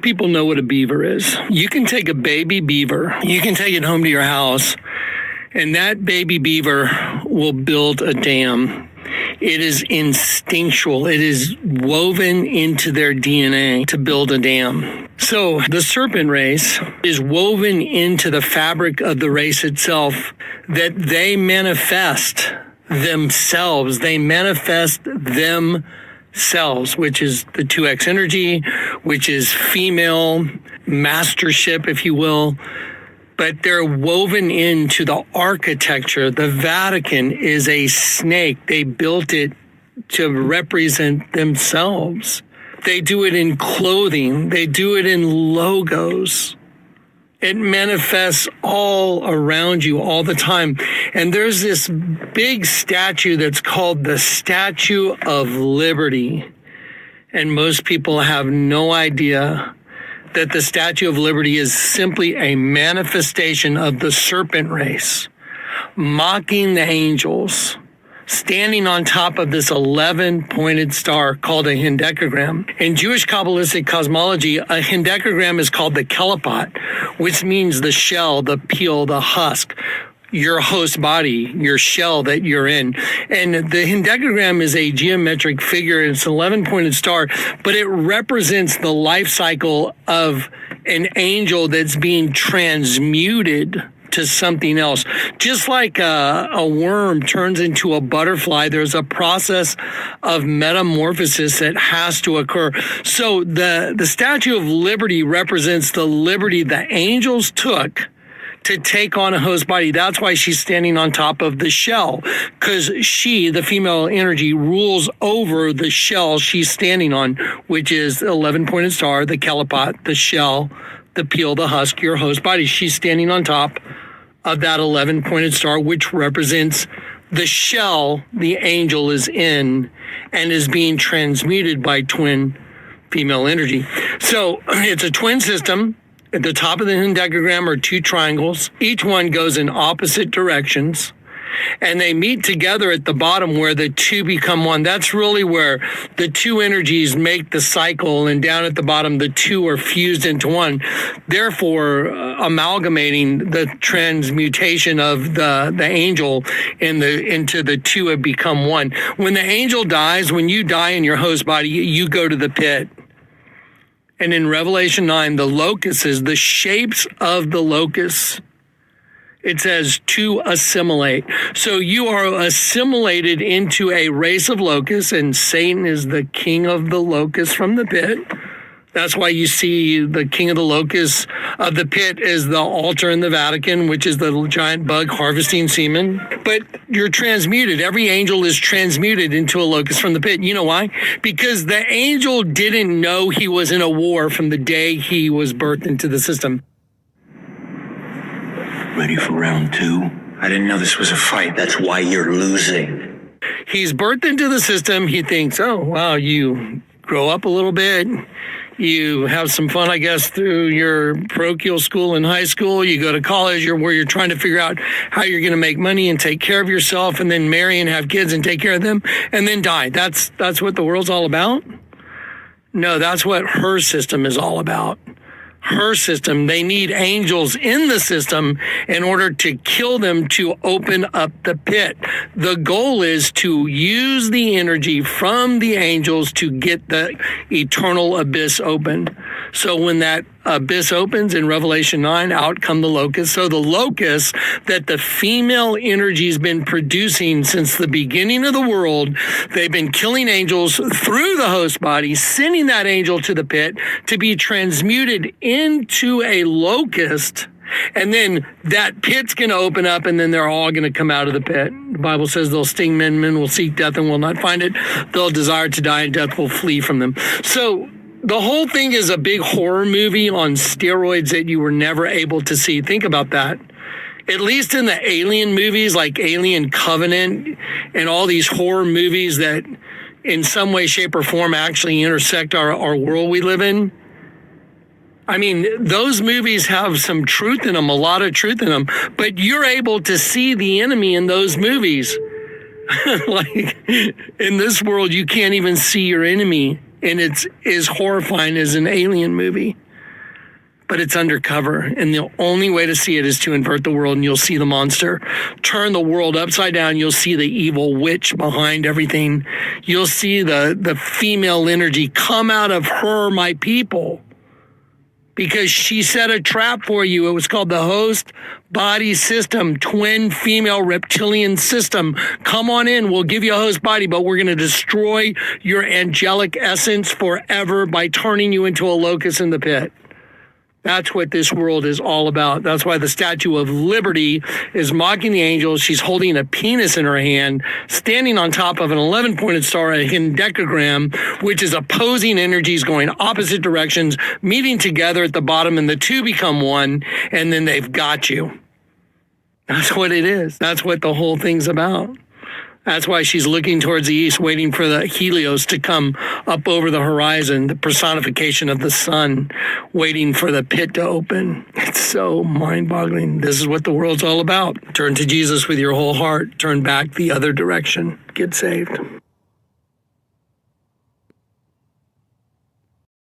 people know what a beaver is. You can take a baby beaver, you can take it home to your house, and that baby beaver will build a dam. It is instinctual. It is woven into their DNA to build a dam. So the serpent race is woven into the fabric of the race itself, that they manifest themselves. They manifest themselves, which is the 2X energy, which is female mastership, if you will. But they're woven into the architecture. The Vatican is a snake. They built it to represent themselves. They do it in clothing. They do it in logos. It manifests all around you all the time. And there's this big statue that's called the Statue of Liberty. And most people have no idea that the Statue of Liberty is simply a manifestation of the serpent race, mocking the angels, standing on top of this 11-pointed star called a hendecagram. In Jewish Kabbalistic cosmology, a hendecagram is called the kelipot, which means the shell, the peel, the husk, your host body, your shell that you're in. And the hendecagram is a geometric figure. It's an 11-pointed star, but it represents the life cycle of an angel that's being transmuted to something else. Just like a worm turns into a butterfly, there's a process of metamorphosis that has to occur. So the Statue of Liberty represents the liberty the angels took to take on a host body. That's why she's standing on top of the shell, because she, the female energy, rules over the shell she's standing on, which is the 11-pointed star, the kelipot, the shell, the peel, the husk, your host body. She's standing on top of that 11-pointed star, which represents the shell the angel is in and is being transmuted by twin female energy. So it's a twin system. At the top of the hendecagram are two triangles. Each one goes in opposite directions, and they meet together at the bottom where the two become one. That's really where the two energies make the cycle, and down at the bottom, the two are fused into one, therefore amalgamating the transmutation of the angel into the two have become one. When the angel dies, when you die in your host body, you go to the pit. And in Revelation 9, the locusts, the shapes of the locusts, it says to assimilate. So you are assimilated into a race of locusts, and Satan is the king of the locusts from the pit. That's why you see the king of the locusts of the pit is the altar in the Vatican, which is the giant bug harvesting semen. But you're transmuted. Every angel is transmuted into a locust from the pit. You know why? Because the angel didn't know he was in a war from the day he was birthed into the system. Ready for round two? I didn't know this was a fight. That's why you're losing. He's birthed into the system. He thinks, oh, wow, you grow up a little bit. You have some fun, I guess, through your parochial school in high school. You go to college where you're trying to figure out how you're going to make money and take care of yourself, and then marry and have kids and take care of them, and then die. That's what the world's all about? No, that's what her system is all about. Her system, they need angels in the system in order to kill them to open up the pit. The goal is to use the energy from the angels to get the eternal abyss opened. So when that abyss opens in Revelation 9, out come the locusts. So the locusts that the female energy has been producing since the beginning of the world, they've been killing angels through the host body, sending that angel to the pit to be transmuted into a locust. And then that pit's going to open up, and then they're all going to come out of the pit. The Bible says they'll sting men, men will seek death and will not find it. They'll desire to die, and death will flee from them. So the whole thing is a big horror movie on steroids that you were never able to see. Think about that. At least in the alien movies like Alien Covenant and all these horror movies that in some way, shape, or form actually intersect our world we live in. I mean, those movies have some truth in them, a lot of truth in them, but you're able to see the enemy in those movies. Like in this world, you can't even see your enemy, and it's as horrifying as an alien movie. but it's undercover. And the only way to see it is to invert the world, and you'll see the monster. Turn the world upside down, you'll see the evil witch behind everything. You'll see the female energy come out of her, my people, because she set a trap for you. It was called the host body system, twin female reptilian system. Come on in, we'll give you a host body, but we're going to destroy your angelic essence forever by turning you into a locust in the pit. That's what this world is all about. That's why the Statue of Liberty is mocking the angels. She's holding a penis in her hand, standing on top of an 11-pointed star, a hidden decagram, which is opposing energies going opposite directions, meeting together at the bottom, and the two become one, and then they've got you. That's what it is. That's what the whole thing's about. That's why she's looking towards the east, waiting for the Helios to come up over the horizon, the personification of the sun, waiting for the pit to open. It's so mind-boggling. This is what the world's all about. Turn to Jesus with your whole heart. Turn back the other direction. Get saved.